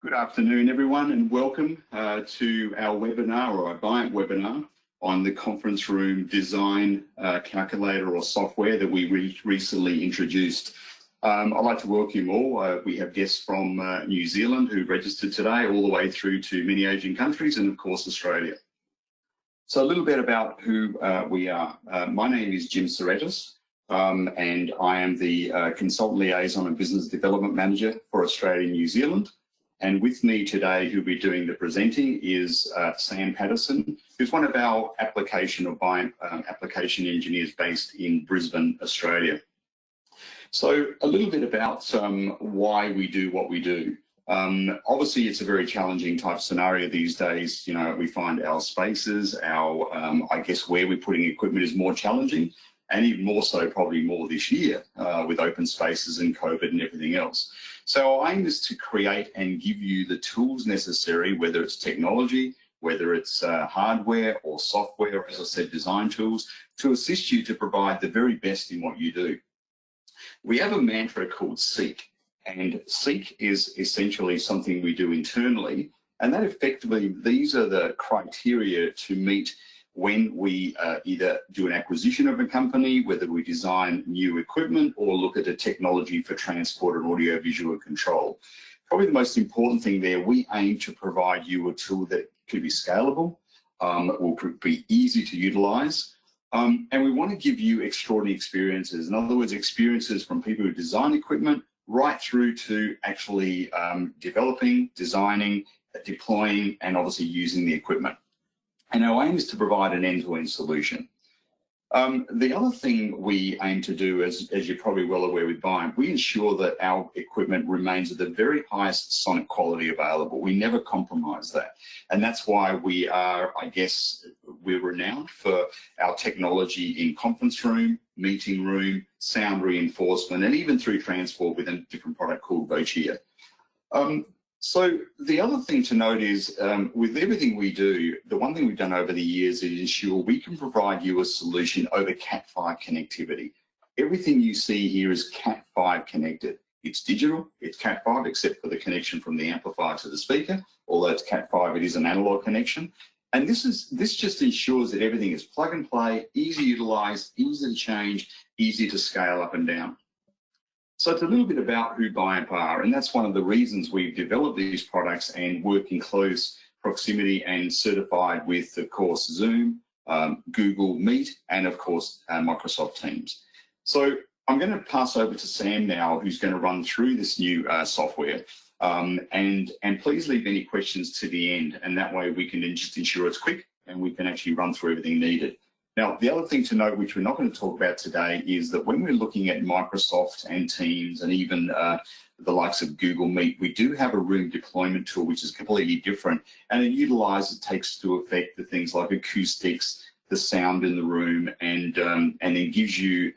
Good afternoon, everyone, and welcome to our webinar or our Biamp webinar on the conference room design calculator or software that we recently introduced. I'd like to welcome you all. We have guests from New Zealand who registered today, all the way through to many Asian countries and, of course, Australia. So a little bit about who we are. My name is Jim Soretis, and I am the Consultant Liaison and Business Development Manager for Australia and New Zealand. And with me today, who'll be doing the presenting, is Sam Patterson, who's one of our application or Biamp application engineers based in Brisbane, Australia. So a little bit about why we do what we do. Obviously, it's a very challenging type scenario these days. You know, we find our spaces, our, I guess, where we're putting equipment is more challenging, and even more so, probably more this year with open spaces and COVID and everything else. So our aim is to create and give you the tools necessary, whether it's technology, whether it's hardware or software, as I said, design tools, to assist you to provide the very best in what you do. We have a mantra called SEEK, and SEEK is essentially something we do internally, and that effectively, these are the criteria to meet when we either do an acquisition of a company, whether we design new equipment or look at a technology for transport and audio-visual control. Probably the most important thing there, we aim to provide you a tool that could be scalable, will be easy to utilize, and we want to give you extraordinary experiences. In other words, experiences from people who design equipment right through to actually developing, designing, deploying, and obviously using the equipment. And our aim is to provide an end-to-end solution. The other thing we aim to do, as you're probably well aware with Biamp, we ensure that our equipment remains at the very highest sonic quality available. We never compromise that. And that's why we are, I guess, we're renowned for our technology in conference room, meeting room, sound reinforcement, and even through transport with a different product called Vocia. So the other thing to note is with everything we do, the one thing we've done over the years is ensure we can provide you a solution over Cat5 connectivity. Everything you see here is Cat5 connected. It's digital, it's Cat5, except for the connection from the amplifier to the speaker. Although it's Cat5, it is an analog connection. And this just ensures that everything is plug and play, easy to utilize, easy to change, easy to scale up and down. So it's a little bit about who Biamp are, and that's one of the reasons we've developed these products and work in close proximity and certified with, of course, Zoom, Google Meet, and of course, Microsoft Teams. So I'm going to pass over to Sam now, who's going to run through this new software. And please leave any questions to the end, and that way we can just ensure it's quick and we can actually run through everything needed. Now, the other thing to note, which we're not going to talk about today, is that when we're looking at Microsoft and Teams and even the likes of Google Meet, we do have a room deployment tool, which is completely different, and it takes to effect the things like acoustics, the sound in the room, and then gives you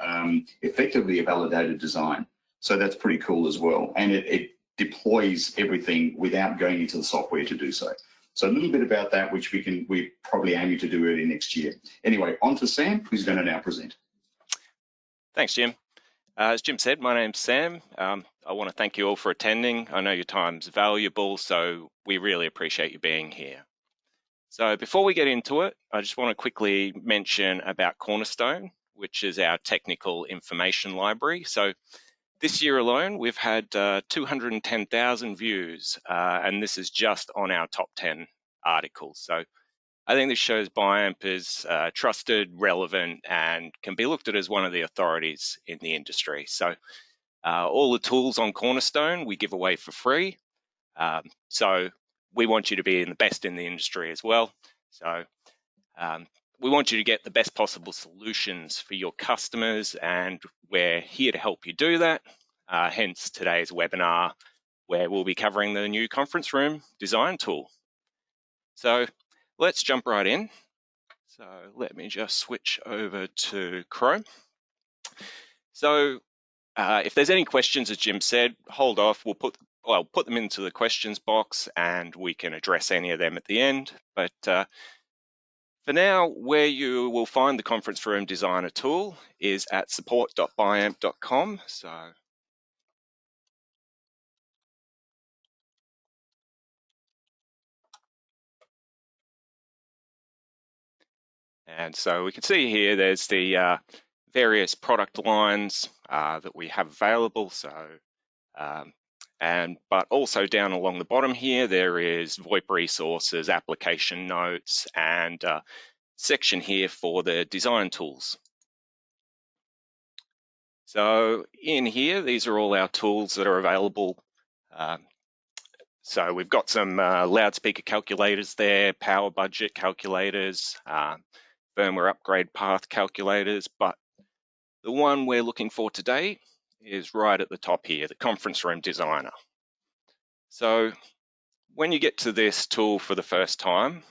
effectively a validated design. So that's pretty cool as well, and it deploys everything without going into the software to do so. So a little bit about that, which we're probably aiming to do early next year. Anyway, on to Sam, who's going to now present. Thanks, Jim. As Jim said, my name's Sam. I want to thank you all for attending. I know your time's valuable, so we really appreciate you being here. So before we get into it, I just want to quickly mention about Cornerstone, which is our technical information library. So this year alone, we've had 210,000 views, and this is just on our top 10 articles. So I think this shows Biamp is trusted, relevant, and can be looked at as one of the authorities in the industry. So all the tools on Cornerstone we give away for free. So we want you to be the best in the industry as well. So we want you to get the best possible solutions for your customers, and we're here to help you do that. Hence today's webinar, where we'll be covering the new conference room design tool. So let's jump right in. So let me just switch over to Chrome. So if there's any questions, as Jim said, hold off. I'll put them into the questions box and we can address any of them at the end. But for now, where you will find the conference room designer tool is at support.biamp.com. So And so we can see here there's the various product lines that we have available. So, but also down along the bottom here, there is VoIP resources, application notes, and section here for the design tools. So in here, these are all our tools that are available. So we've got some loudspeaker calculators there, power budget calculators, firmware upgrade path calculators, but the one we're looking for today is right at the top here, the conference room designer. So when you get to this tool for the first time,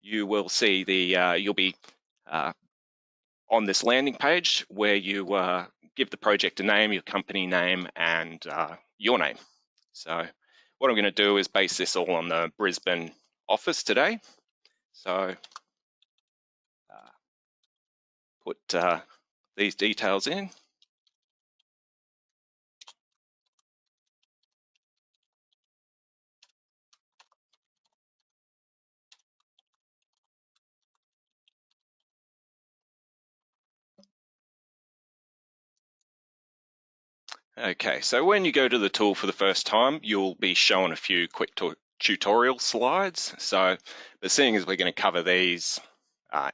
you will see you'll be on this landing page where you give the project a name, your company name, and your name. So what I'm going to do is base this all on the Brisbane office today. So put these details in. Okay, so when you go to the tool for the first time, you'll be shown a few quick tutorial slides. So, but seeing as we're going to cover these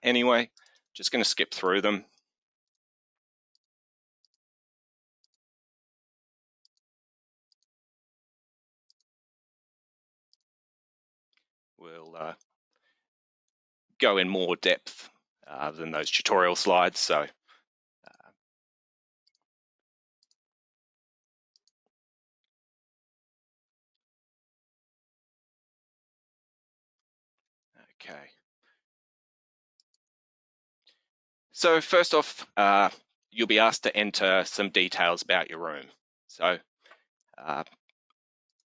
anyway, just going to skip through them. We'll go in more depth than those tutorial slides. So, okay. So first off, you'll be asked to enter some details about your room. So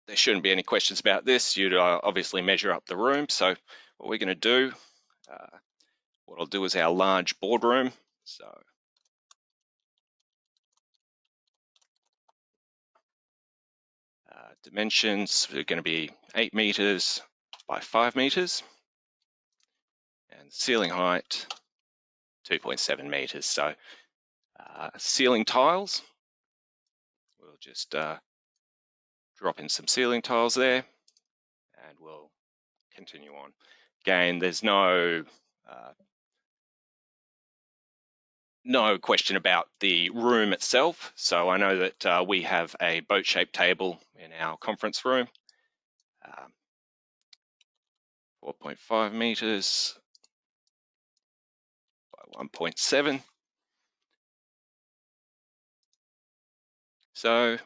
there shouldn't be any questions about this. You'd obviously measure up the room. So what we're going to do, what I'll do is our large boardroom. So dimensions are going to be 8 meters by 5 meters, and ceiling height 2.7 meters. So ceiling tiles, we'll just drop in some ceiling tiles there, and we'll continue on. Again, there's no question about the room itself. So I know that we have a boat-shaped table in our conference room, 4.5 meters by 1.7. So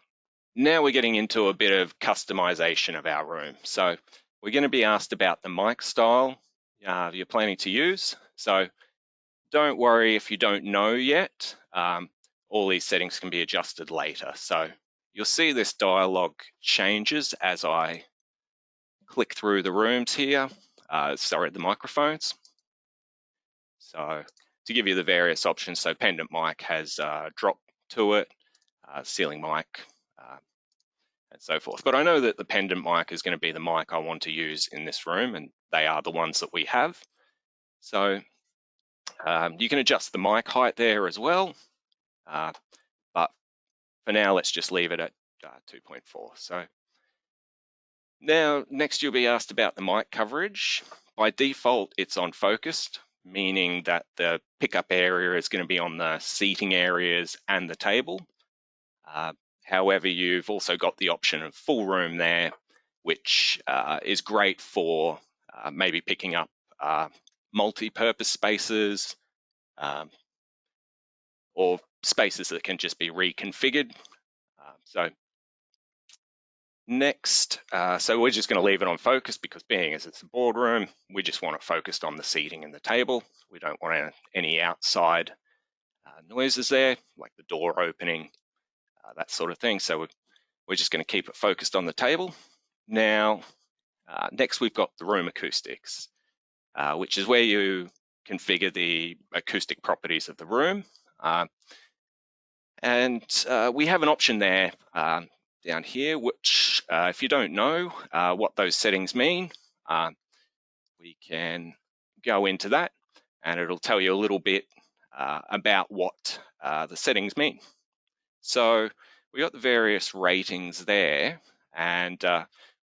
now we're getting into a bit of customization of our room. So we're going to be asked about the mic style you're planning to use. So don't worry if you don't know yet. All these settings can be adjusted later. So you'll see this dialog changes as I click through the rooms here, the microphones. So to give you the various options, so pendant mic has drop to it, ceiling mic, and so forth. But I know that the pendant mic is going to be the mic I want to use in this room, and they are the ones that we have. So you can adjust the mic height there as well, but for now, let's just leave it at 2.4. So now, next you'll be asked about the mic coverage. By default, it's on focused, meaning that the pickup area is going to be on the seating areas and the table. However, you've also got the option of full room there, which is great for maybe picking up multi-purpose spaces or spaces that can just be reconfigured. So next, so we're just going to leave it on focus because being as it's a boardroom, we just want it focused on the seating and the table. We don't want any outside noises there, like the door opening, that sort of thing. So we're just going to keep it focused on the table. Now, next we've got the room acoustics, which is where you configure the acoustic properties of the room. And we have an option there down here, which if you don't know what those settings mean, we can go into that. and it'll tell you a little bit about what the settings mean. So we got the various ratings there, and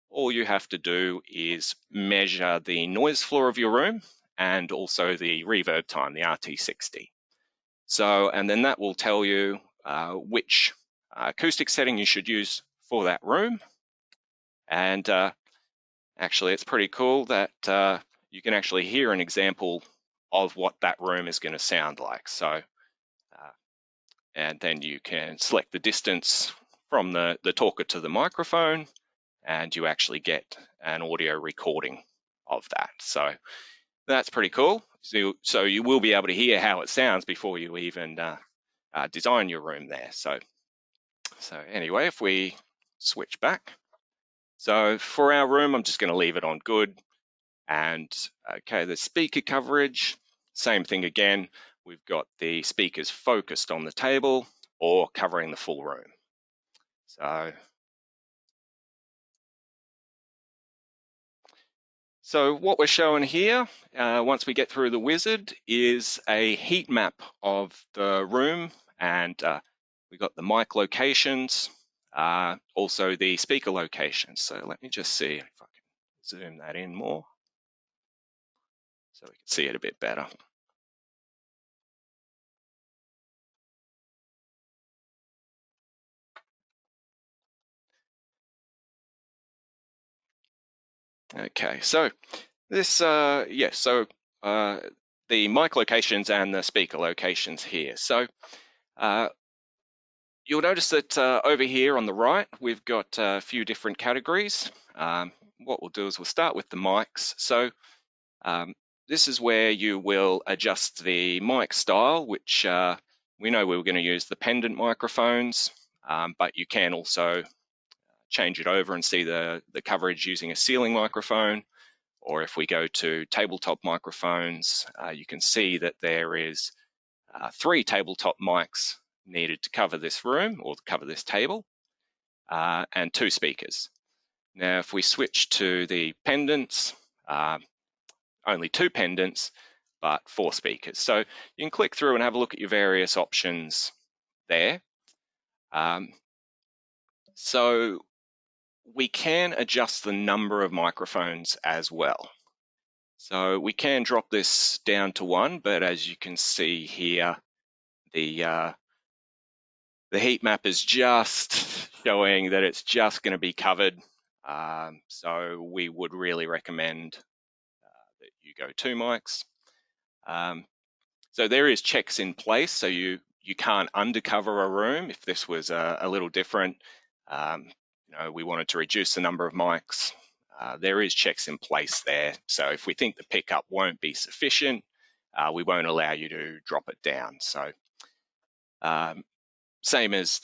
all you have to do is measure the noise floor of your room and also the reverb time, the RT60. So, and then that will tell you which acoustic setting you should use for that room. And actually, it's pretty cool that you can actually hear an example of what that room is going to sound like. So, and then you can select the distance from the talker to the microphone, and you actually get an audio recording of that. So that's pretty cool. So you will be able to hear how it sounds before you even design your room there. So anyway, if we switch back. So for our room, I'm just going to leave it on good. And okay, the speaker coverage, same thing again. We've got the speakers focused on the table or covering the full room. So what we're showing here, once we get through the wizard, is a heat map of the room, and we've got the mic locations, also the speaker locations. So let me just see if I can zoom that in more so we can see it a bit better. Okay, so this, the mic locations and the speaker locations here. So you'll notice that over here on the right, we've got a few different categories. What we'll do is we'll start with the mics. So this is where you will adjust the mic style, which we know we were going to use the pendant microphones, but you can also change it over and see the coverage using a ceiling microphone. Or if we go to tabletop microphones, you can see that there is 3 tabletop mics needed to cover this room or cover this table, and 2 speakers. Now, if we switch to the pendants, only 2 pendants, but 4 speakers. So you can click through and have a look at your various options there. So we can adjust the number of microphones as well. So we can drop this down to 1, but as you can see here, the heat map is just showing that it's just going to be covered. So we would really recommend that you go 2 mics. So there is checks in place, so you can't undercover a room. If this was a little different, we wanted to reduce the number of mics. There is checks in place there. So if we think the pickup won't be sufficient, we won't allow you to drop it down. So same as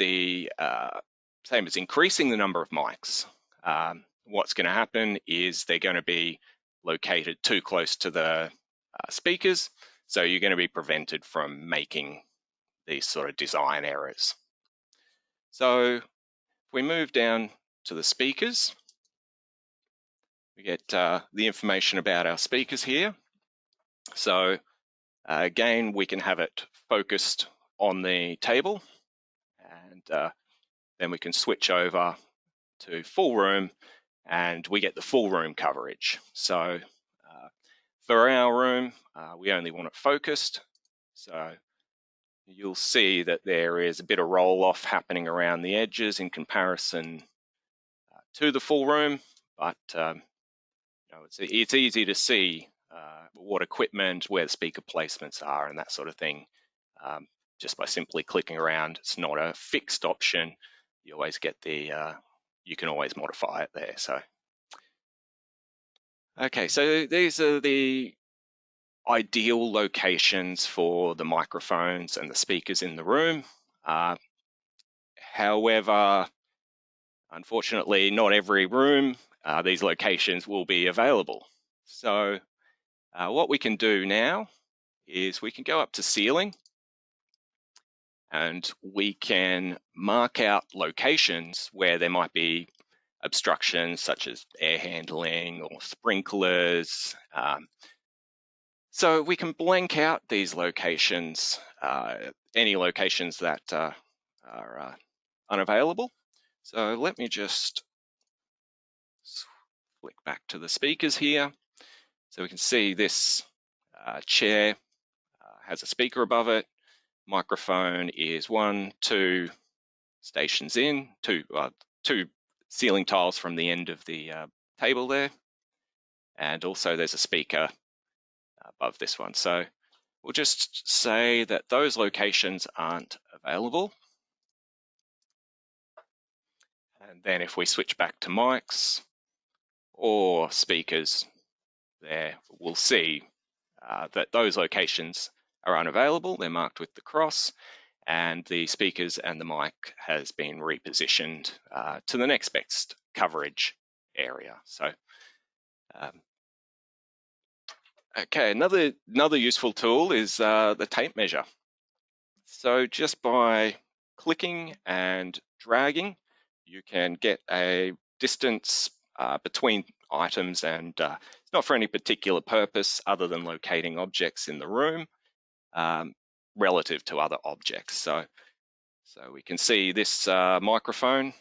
increasing the number of mics. What's going to happen is they're going to be located too close to the speakers, so you're going to be prevented from making these sort of design errors. So if we move down to the speakers, we get the information about our speakers here. So again, we can have it focused on the table, and then we can switch over to full room, and we get the full room coverage. So for our room, we only want it focused. So you'll see that there is a bit of roll off happening around the edges in comparison to the full room, but it's easy to see what equipment, where the speaker placements are, and that sort of thing, just by simply clicking around. It's not a fixed option. You always get you can always modify it there. So, okay, so these are the ideal locations for the microphones and the speakers in the room. However, unfortunately, not every room, these locations will be available. So what we can do now is we can go up to ceiling, and we can mark out locations where there might be obstructions such as air handling or sprinklers. So we can blank out these locations, any locations that are unavailable. So let me just flick back to the speakers here. So we can see this chair has a speaker above it. Microphone is 1, 2 stations in, two ceiling tiles from the end of the table there. And also there's a speaker above this one. So we'll just say that those locations aren't available. And then if we switch back to mics or speakers there, we'll see that those locations are unavailable. They're marked with the cross, and the speakers and the mic has been repositioned to the next best coverage area. So, okay, another useful tool is the tape measure. So just by clicking and dragging, you can get a distance between items, and it's not for any particular purpose other than locating objects in the room relative to other objects. So we can see this microphone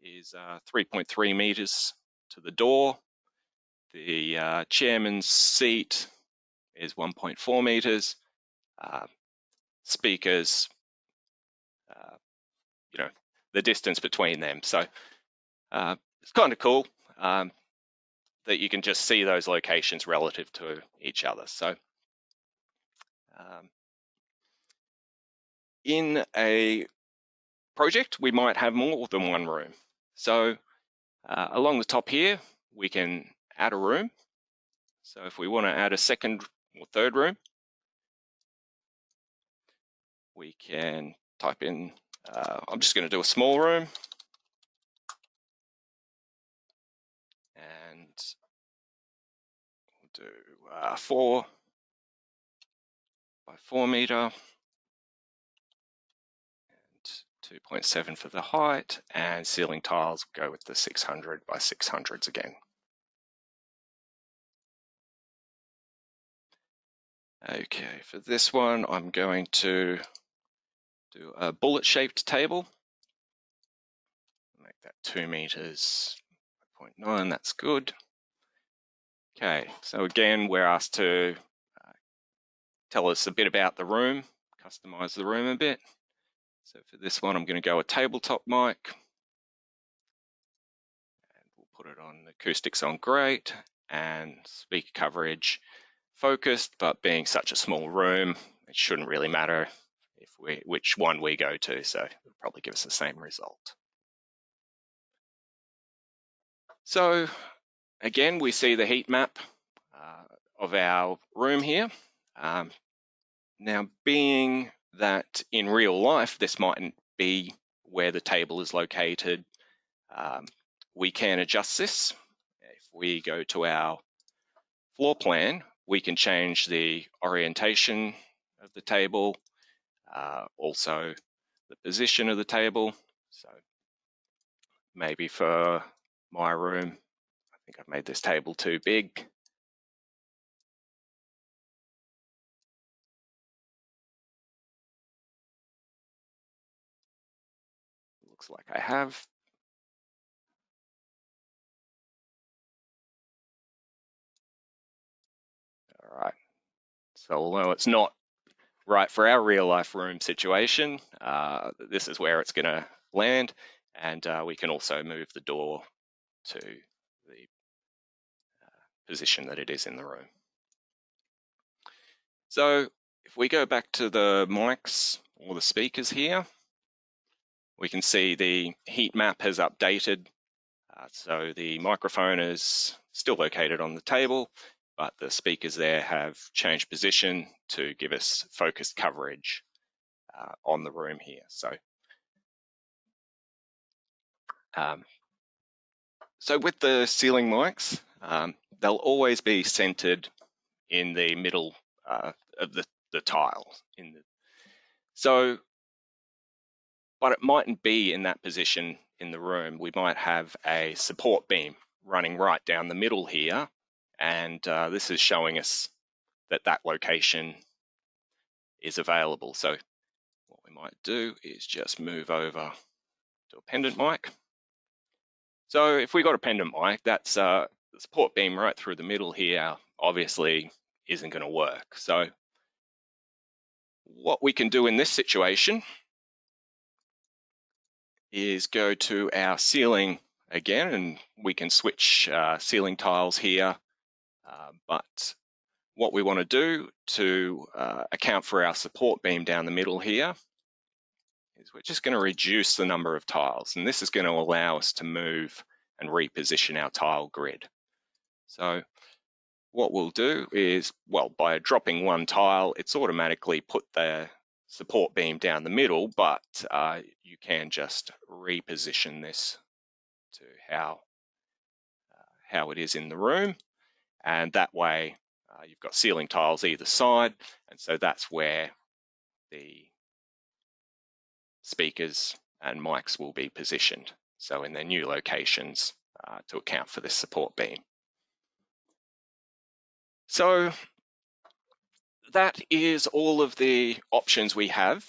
is 3.3 meters to the door. The chairman's seat is 1.4 meters. Speakers, the distance between them. So it's kind of cool that you can just see those locations relative to each other. So in a project, we might have more than one room. So along the top here, we can add a room. So if we want to add a second or third room, we can type in, I'm just going to do a small room. And we'll do 4 by 4 meter. 2.7 for the height, and ceiling tiles go with the 600 by 600s again. Okay, for this one, I'm going to do a bullet-shaped table. Make that 2 meters, 0.9, that's good. Okay, so again, we're asked to tell us a bit about the room, customize the room a bit. So for this one, I'm going to go a tabletop mic. And we'll put it on acoustics on great, and speaker coverage focused, but being such a small room, it shouldn't really matter which one we go to, so it'll probably give us the same result. So again, we see the heat map of our room here. Now, being that in real life, this mightn't be where the table is located, we can adjust this. If we go to our floor plan, we can change the orientation of the table, also the position of the table. So maybe for my room, I think I've made this table too big. Looks like I have. All right. So although it's not right for our real life room situation, this is where it's going to land, and we can also move the door to the position that it is in the room. So if we go back to the mics or the speakers here, we can see the heat map has updated. So the microphone is still located on the table, but the speakers there have changed position to give us focused coverage on the room here. So with the ceiling mics, they'll always be centered in the middle of the tile. But it mightn't be in that position in the room. We might have a support beam running right down the middle here, and this is showing us that location is available. So what we might do is just move over to a pendant mic. So if we got a pendant mic, that's the support beam right through the middle here obviously isn't going to work. So what we can do in this situation is go to our ceiling again, and we can switch ceiling tiles here. But what we want to do to account for our support beam down the middle here is we're just going to reduce the number of tiles, and this is going to allow us to move and reposition our tile grid. So what we'll do is, well, by dropping one tile, it's automatically put the support beam down the middle, but you can just reposition this to how it is in the room, and that way you've got ceiling tiles either side, and so that's where the speakers and mics will be positioned, so in their new locations to account for this support beam. So that is all of the options we have.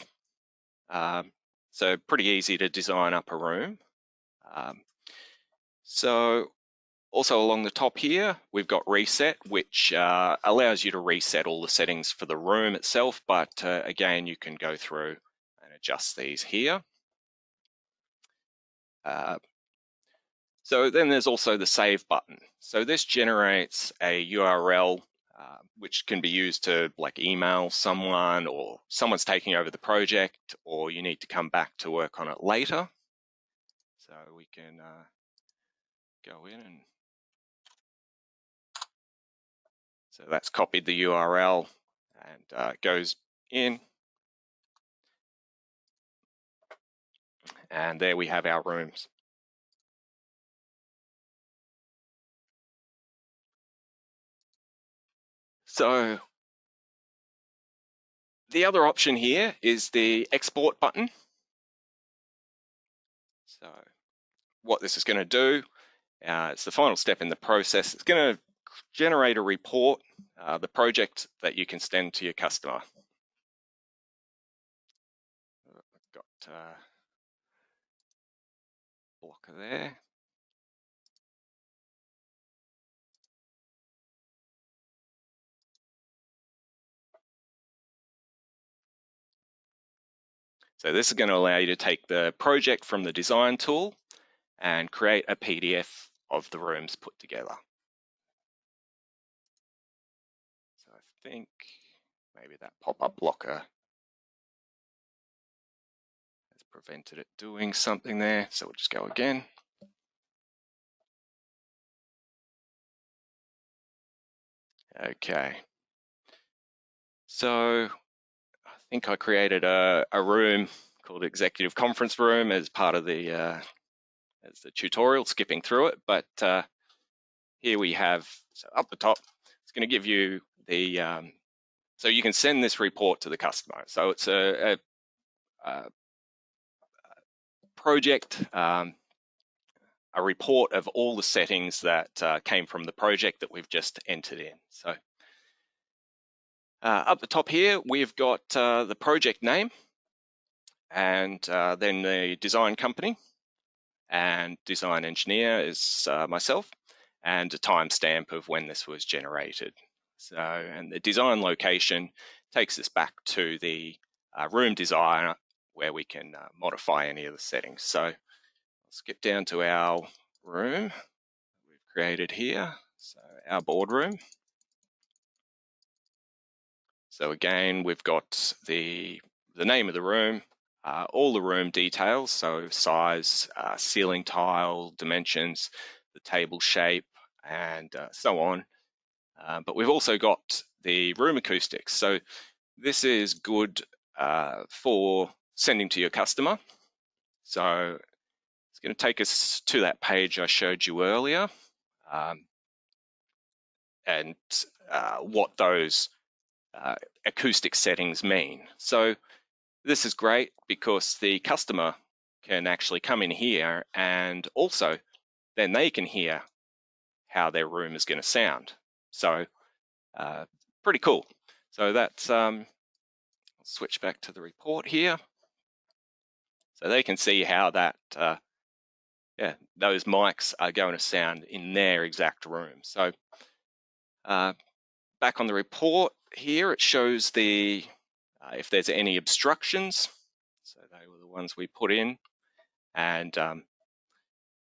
So pretty easy to design up a room. So also along the top here, we've got reset, which allows you to reset all the settings for the room itself, but again, you can go through and adjust these here. So then there's also the save button. So this generates a URL which can be used to like email someone, or someone's taking over the project, or you need to come back to work on it later. So we can go in, and so that's copied the URL and goes in, and there we have our rooms. So the other option here is the export button. So what this is going to do, it's the final step in the process. It's going to generate a report, the project that you can send to your customer. I've got a blocker there. So this is going to allow you to take the project from the design tool and create a PDF of the rooms put together. So I think maybe that pop-up blocker has prevented it doing something there. So we'll just go again. Okay. So I think I created a room called Executive Conference Room as part of the as the tutorial, skipping through it. But here we have, so up the top, it's going to give you the, so you can send this report to the customer. So it's a project, a report of all the settings that came from the project that we've just entered in. So up the top here, we've got the project name, and then the design company, and design engineer is myself, and a timestamp of when this was generated. So, and the design location takes us back to the room designer, where we can modify any of the settings. So I'll skip down to our room we've created here, so our boardroom. So again, we've got the name of the room, all the room details, so size, ceiling tile, dimensions, the table shape, and so on. But we've also got the room acoustics. So this is good for sending to your customer. So it's going to take us to that page I showed you earlier, and what those acoustic settings mean. So this is great because the customer can actually come in here, and also then they can hear how their room is going to sound. So pretty cool. So that's, I'll switch back to the report here. So they can see how that, those mics are going to sound in their exact room. So back on the report here, it shows the, if there's any obstructions. So they were the ones we put in. And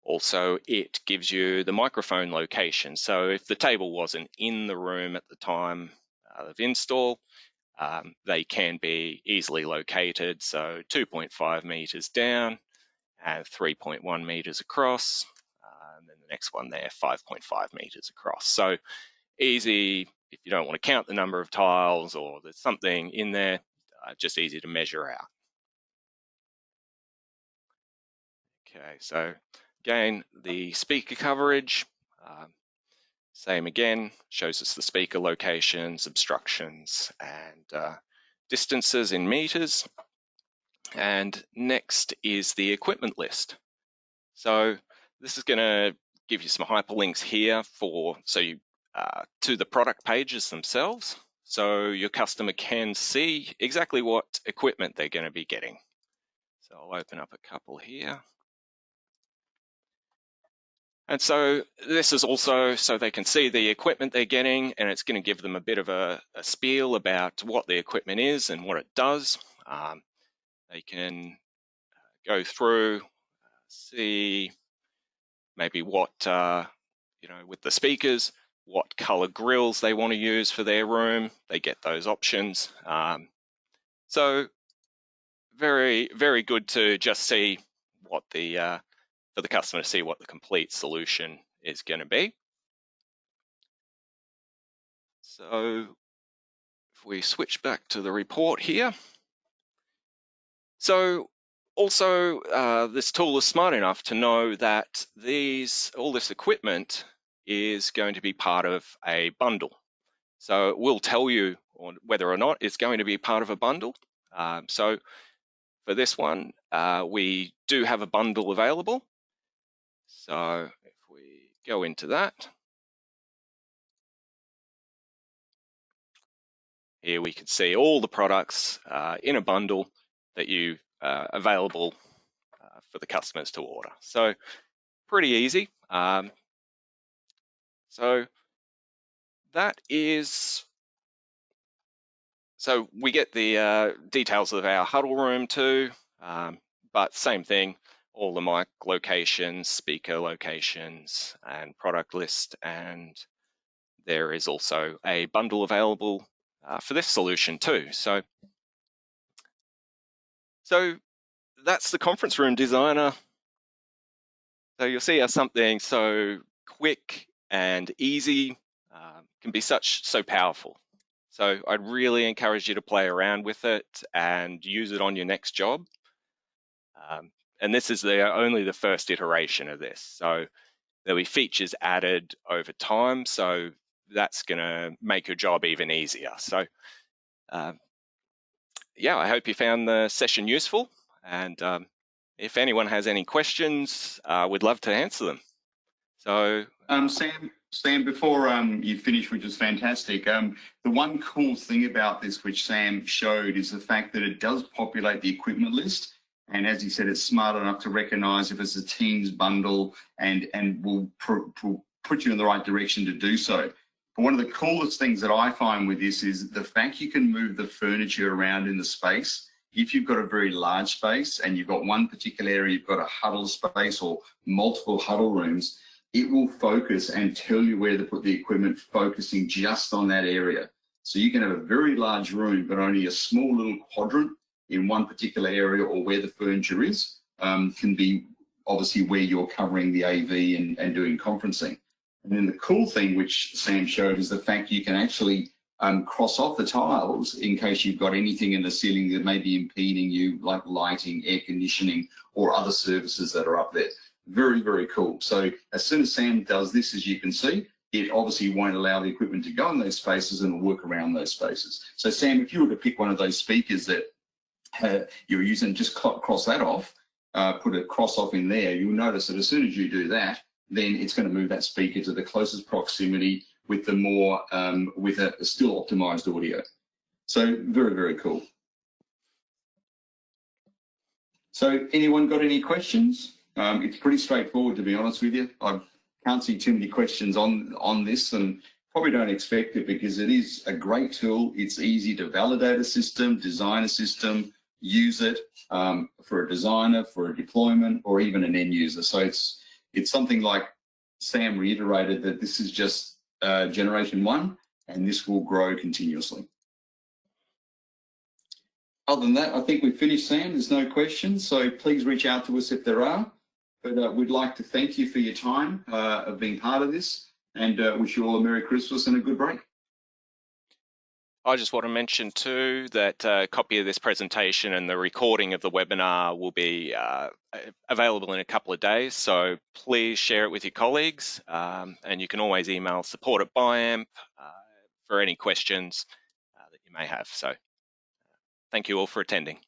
also it gives you the microphone location. So if the table wasn't in the room at the time of install, they can be easily located. So 2.5 meters down and 3.1 meters across. And then the next one there, 5.5 meters across. So easy, if you don't want to count the number of tiles or there's something in there, just easy to measure out. Okay, so again, the speaker coverage, same again, shows us the speaker locations, obstructions, and distances in meters. And next is the equipment list. So this is going to give you some hyperlinks here for to the product pages themselves, so your customer can see exactly what equipment they're going to be getting. So I'll open up a couple here. And so this is also so they can see the equipment they're getting, and it's going to give them a bit of a spiel about what the equipment is and what it does. They can go through, see maybe what, with the speakers, what color grills they want to use for their room. They get those options. So very, very good to just see what the, for the customer to see what the complete solution is going to be. So if we switch back to the report here. So also this tool is smart enough to know that all this equipment is going to be part of a bundle. So it will tell you whether or not it's going to be part of a bundle. So for this one, we do have a bundle available. So if we go into that, here we can see all the products in a bundle that you available for the customers to order. So pretty easy. So that is, so we get the details of our huddle room too, but same thing, all the mic locations, speaker locations, and product list. And there is also a bundle available for this solution too. So that's the conference room designer. So you'll see how something so quick and easy can be so powerful. So I'd really encourage you to play around with it and use it on your next job. And this is only the first iteration of this. So there'll be features added over time. So that's going to make your job even easier. So yeah, I hope you found the session useful. And if anyone has any questions, we'd love to answer them. So Sam, before you finish, which is fantastic, the one cool thing about this, which Sam showed, is the fact that it does populate the equipment list. And as he said, it's smart enough to recognize if it's a Teams bundle and will put you in the right direction to do so. But one of the coolest things that I find with this is the fact you can move the furniture around in the space. If you've got a very large space and you've got one particular area, you've got a huddle space or multiple huddle rooms, it will focus and tell you where to put the equipment, focusing just on that area. So you can have a very large room, but only a small little quadrant in one particular area or where the furniture is can be obviously where you're covering the AV and doing conferencing. And then the cool thing, which Sam showed, is the fact you can actually cross off the tiles in case you've got anything in the ceiling that may be impeding you, like lighting, air conditioning, or other services that are up there. Very, very cool. So as soon as Sam does this, as you can see, it obviously won't allow the equipment to go in those spaces and work around those spaces. So Sam, if you were to pick one of those speakers that you're using, just cross that off, put a cross off in there, you'll notice that as soon as you do that, then it's going to move that speaker to the closest proximity with the more with a still optimized audio. So very, very cool. So anyone got any questions? It's pretty straightforward, to be honest with you. I can't see too many questions on this, and probably don't expect it, because it is a great tool. It's easy to validate a system, design a system, use it for a designer, for a deployment, or even an end user. So it's something like Sam reiterated, that this is just generation 1, and this will grow continuously. Other than that, I think we've finished, Sam. There's no questions, so please reach out to us if there are. But we'd like to thank you for your time of being part of this, and wish you all a Merry Christmas and a good break. I just want to mention too that a copy of this presentation and the recording of the webinar will be available in a couple of days. So please share it with your colleagues, and you can always email support@Biamp for any questions that you may have. So thank you all for attending.